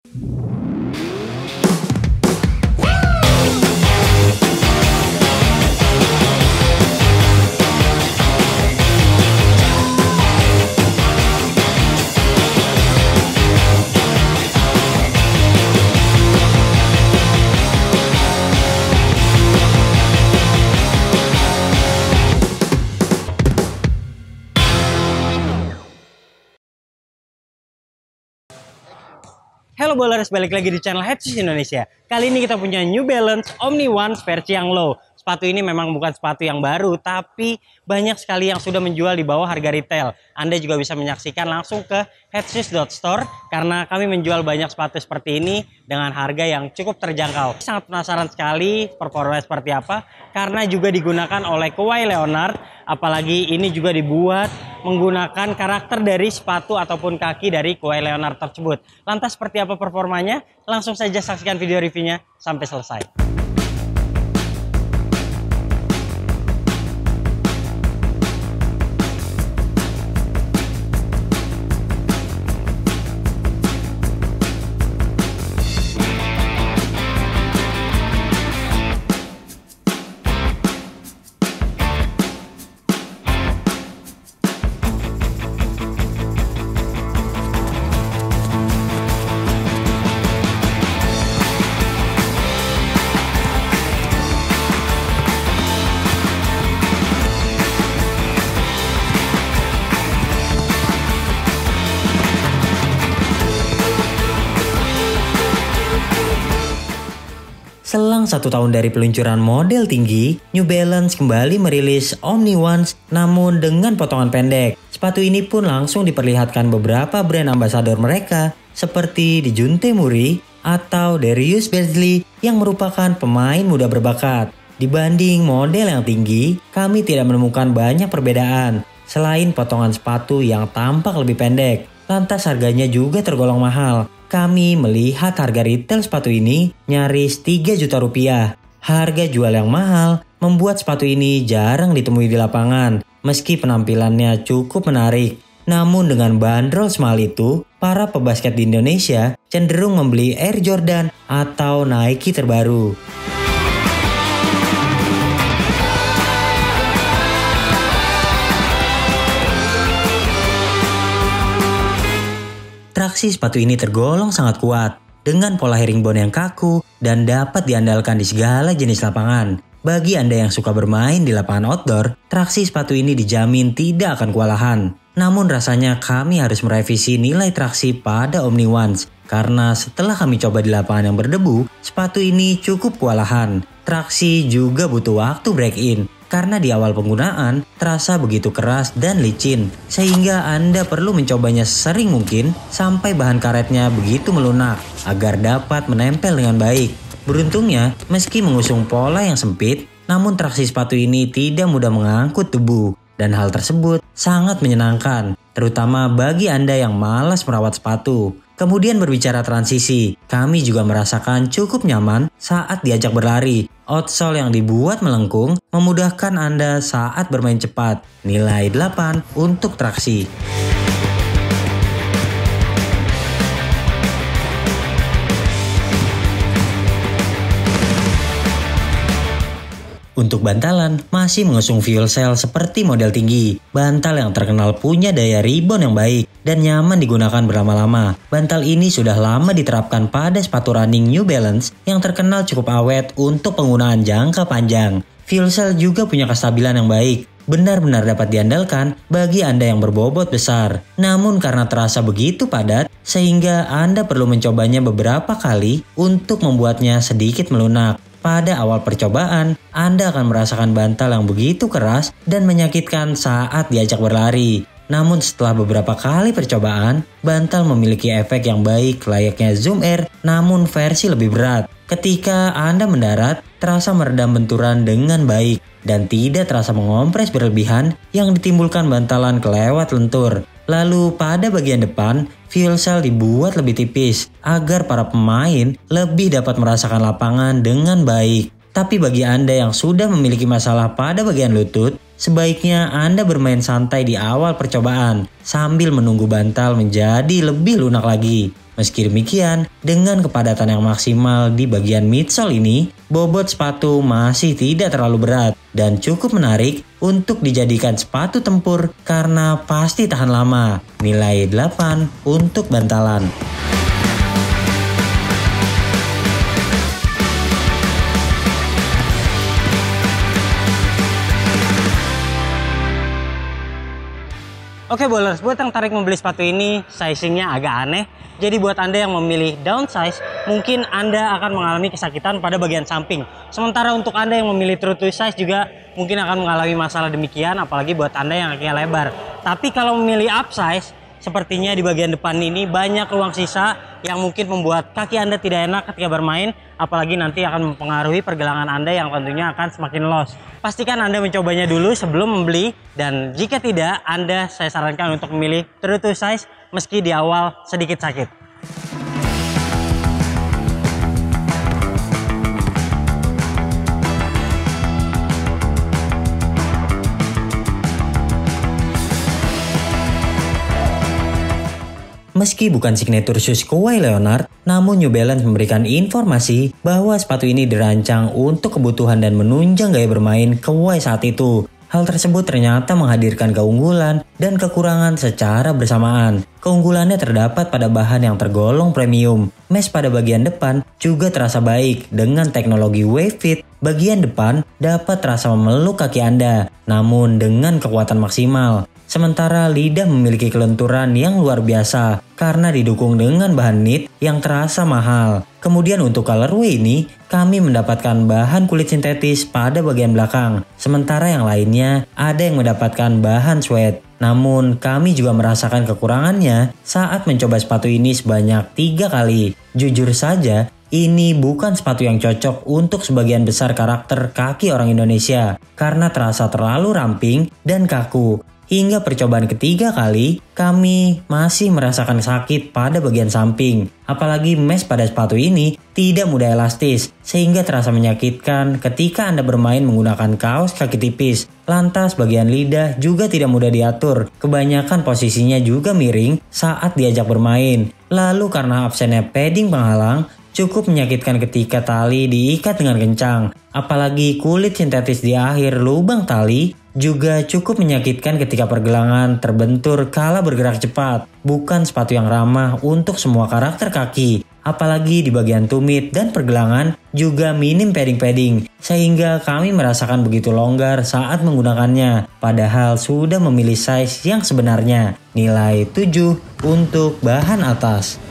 Halo Bowlers, balik lagi di channel Headset Indonesia. Kali ini kita punya New Balance Omni One versi yang low. Sepatu ini memang bukan sepatu yang baru, tapi banyak sekali yang sudah menjual di bawah harga retail. Anda juga bisa menyaksikan langsung ke headshoes.store karena kami menjual banyak sepatu seperti ini dengan harga yang cukup terjangkau. Sangat penasaran sekali performa seperti apa karena juga digunakan oleh Kawhi Leonard, apalagi ini juga dibuat menggunakan karakter dari sepatu ataupun kaki dari Kawhi Leonard tersebut. Lantas seperti apa performanya? Langsung saja saksikan video reviewnya sampai selesai. Selang 1 tahun dari peluncuran model tinggi, New Balance kembali merilis Omni One namun dengan potongan pendek. Sepatu ini pun langsung diperlihatkan beberapa brand ambasador mereka seperti Dejounte Murray atau Darius Bazley yang merupakan pemain muda berbakat. Dibanding model yang tinggi, kami tidak menemukan banyak perbedaan selain potongan sepatu yang tampak lebih pendek. Lantas harganya juga tergolong mahal. Kami melihat harga retail sepatu ini nyaris 3 juta rupiah. Harga jual yang mahal membuat sepatu ini jarang ditemui di lapangan, meski penampilannya cukup menarik. Namun dengan bandrol semahal itu, para pebasket di Indonesia cenderung membeli Air Jordan atau Nike terbaru. Traksi sepatu ini tergolong sangat kuat, dengan pola herringbone yang kaku dan dapat diandalkan di segala jenis lapangan. Bagi Anda yang suka bermain di lapangan outdoor, traksi sepatu ini dijamin tidak akan kewalahan. Namun rasanya kami harus merevisi nilai traksi pada Omni One, karena setelah kami coba di lapangan yang berdebu, sepatu ini cukup kewalahan. Traksi juga butuh waktu break-in, karena di awal penggunaan terasa begitu keras dan licin, sehingga Anda perlu mencobanya sering mungkin sampai bahan karetnya begitu melunak agar dapat menempel dengan baik. Beruntungnya, meski mengusung pola yang sempit, namun traksi sepatu ini tidak mudah mengangkut debu, dan hal tersebut sangat menyenangkan, terutama bagi Anda yang malas merawat sepatu. Kemudian berbicara transisi, kami juga merasakan cukup nyaman saat diajak berlari. Outsole yang dibuat melengkung memudahkan Anda saat bermain cepat. Nilai 8 untuk traksi. Untuk bantalan, masih mengusung fuel cell seperti model tinggi. Bantal yang terkenal punya daya rebound yang baik dan nyaman digunakan berlama-lama. Bantal ini sudah lama diterapkan pada sepatu running New Balance yang terkenal cukup awet untuk penggunaan jangka panjang. Fuel cell juga punya kestabilan yang baik. Benar-benar dapat diandalkan bagi Anda yang berbobot besar. Namun karena terasa begitu padat, sehingga Anda perlu mencobanya beberapa kali untuk membuatnya sedikit melunak. Pada awal percobaan, Anda akan merasakan bantal yang begitu keras dan menyakitkan saat diajak berlari. Namun setelah beberapa kali percobaan, bantal memiliki efek yang baik layaknya Zoom Air namun versi lebih berat. Ketika Anda mendarat, terasa meredam benturan dengan baik dan tidak terasa mengompres berlebihan yang ditimbulkan bantalan kelewat lentur. Lalu pada bagian depan, fuel cell dibuat lebih tipis agar para pemain lebih dapat merasakan lapangan dengan baik. Tapi bagi Anda yang sudah memiliki masalah pada bagian lutut, sebaiknya Anda bermain santai di awal percobaan sambil menunggu bantal menjadi lebih lunak lagi. Meski demikian, dengan kepadatan yang maksimal di bagian midsole ini, bobot sepatu masih tidak terlalu berat dan cukup menarik untuk dijadikan sepatu tempur karena pasti tahan lama. Nilai 8 untuk bantalan. Oke bowlers, buat yang tarik membeli sepatu ini, sizingnya agak aneh. Jadi buat Anda yang memilih downsize, mungkin Anda akan mengalami kesakitan pada bagian samping. Sementara untuk Anda yang memilih true to size juga mungkin akan mengalami masalah demikian, apalagi buat Anda yang kakinya lebar. Tapi kalau memilih upsize, sepertinya di bagian depan ini banyak ruang sisa yang mungkin membuat kaki Anda tidak enak ketika bermain, apalagi nanti akan mempengaruhi pergelangan Anda yang tentunya akan semakin los. Pastikan Anda mencobanya dulu sebelum membeli, dan jika tidak, saya sarankan untuk memilih true to size meski di awal sedikit sakit. Meski bukan signature shoes Kawhi Leonard, namun New Balance memberikan informasi bahwa sepatu ini dirancang untuk kebutuhan dan menunjang gaya bermain Kawhi saat itu. Hal tersebut ternyata menghadirkan keunggulan dan kekurangan secara bersamaan. Keunggulannya terdapat pada bahan yang tergolong premium. Mesh pada bagian depan juga terasa baik dengan teknologi Wave Fit. Bagian depan dapat terasa memeluk kaki Anda, namun dengan kekuatan maksimal. Sementara lidah memiliki kelenturan yang luar biasa karena didukung dengan bahan knit yang terasa mahal. Kemudian untuk colorway ini, kami mendapatkan bahan kulit sintetis pada bagian belakang. Sementara yang lainnya ada yang mendapatkan bahan suede. Namun kami juga merasakan kekurangannya saat mencoba sepatu ini sebanyak 3 kali. Jujur saja, ini bukan sepatu yang cocok untuk sebagian besar karakter kaki orang Indonesia karena terasa terlalu ramping dan kaku. Hingga percobaan ketiga kali, kami masih merasakan sakit pada bagian samping. Apalagi mesh pada sepatu ini tidak mudah elastis, sehingga terasa menyakitkan ketika Anda bermain menggunakan kaos kaki tipis. Lantas bagian lidah juga tidak mudah diatur, kebanyakan posisinya juga miring saat diajak bermain. Lalu karena absennya padding penghalang, cukup menyakitkan ketika tali diikat dengan kencang. Apalagi kulit sintetis di akhir lubang tali juga cukup menyakitkan ketika pergelangan terbentur kala bergerak cepat. Bukan sepatu yang ramah untuk semua karakter kaki. Apalagi di bagian tumit dan pergelangan juga minim padding-padding. Sehingga kami merasakan begitu longgar saat menggunakannya. Padahal sudah memilih size yang sebenarnya. Nilai 7 untuk bahan atas.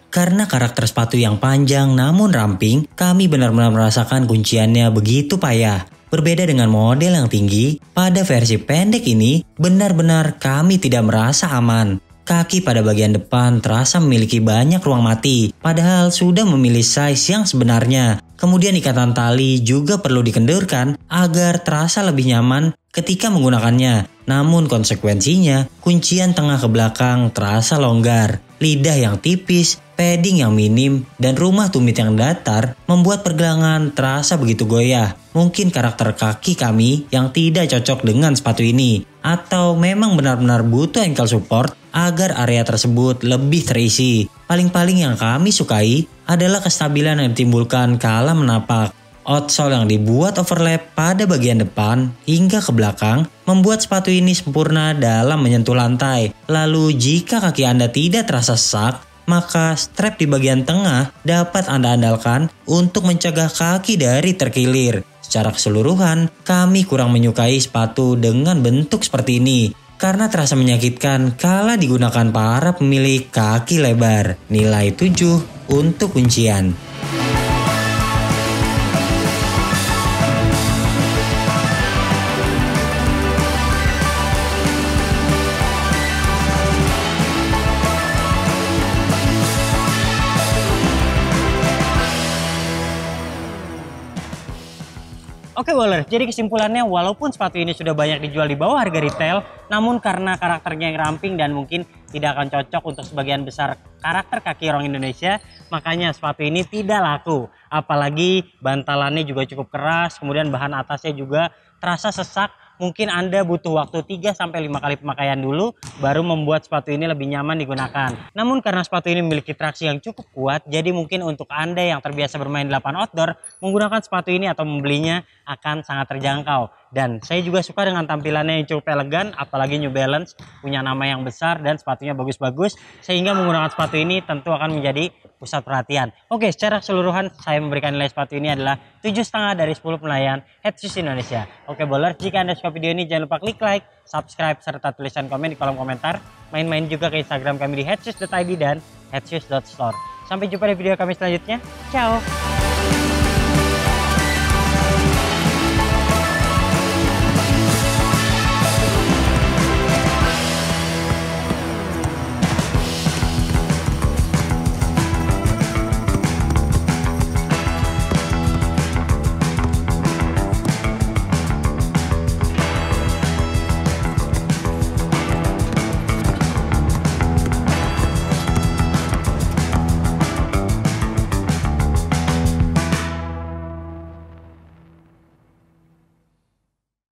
Karena karakter sepatu yang panjang namun ramping, kami benar-benar merasakan kunciannya begitu payah. Berbeda dengan model yang tinggi, pada versi pendek ini benar-benar kami tidak merasa aman. Kaki pada bagian depan terasa memiliki banyak ruang mati, padahal sudah memilih size yang sebenarnya. Kemudian ikatan tali juga perlu dikendurkan agar terasa lebih nyaman ketika menggunakannya. Namun konsekuensinya, kuncian tengah ke belakang terasa longgar. Lidah yang tipis, padding yang minim, dan rumah tumit yang datar membuat pergelangan terasa begitu goyah. Mungkin karakter kaki kami yang tidak cocok dengan sepatu ini, atau memang benar-benar butuh ankle support agar area tersebut lebih terisi. Paling-paling yang kami sukai adalah kestabilan yang ditimbulkan kala menapak. Outsole yang dibuat overlap pada bagian depan hingga ke belakang membuat sepatu ini sempurna dalam menyentuh lantai. Lalu jika kaki Anda tidak terasa sesak, maka strap di bagian tengah dapat Anda andalkan untuk mencegah kaki dari terkilir. Secara keseluruhan, kami kurang menyukai sepatu dengan bentuk seperti ini karena terasa menyakitkan kala digunakan para pemilik kaki lebar. Nilai 7 untuk kuncian. Oke bowler, jadi kesimpulannya walaupun sepatu ini sudah banyak dijual di bawah harga retail, namun karena karakternya yang ramping dan mungkin tidak akan cocok untuk sebagian besar karakter kaki orang Indonesia, makanya sepatu ini tidak laku. Apalagi bantalannya juga cukup keras, kemudian bahan atasnya juga terasa sesak. Mungkin Anda butuh waktu 3-5 kali pemakaian dulu baru membuat sepatu ini lebih nyaman digunakan. Namun karena sepatu ini memiliki traksi yang cukup kuat, jadi mungkin untuk Anda yang terbiasa bermain di lapangan outdoor, menggunakan sepatu ini atau membelinya akan sangat terjangkau. Dan saya juga suka dengan tampilannya yang cukup elegan, apalagi New Balance punya nama yang besar dan sepatunya bagus-bagus, sehingga menggunakan sepatu ini tentu akan menjadi pusat perhatian. Oke, secara keseluruhan saya memberikan nilai sepatu ini adalah 7,5 dari 10 penilaian Head Shoes Indonesia. Oke bowler, jika Anda suka video ini jangan lupa klik like, subscribe, serta tulisan komen di kolom komentar. Main-main juga ke Instagram kami di headshoes.id dan headshoes.store. Sampai jumpa di video kami selanjutnya. Ciao!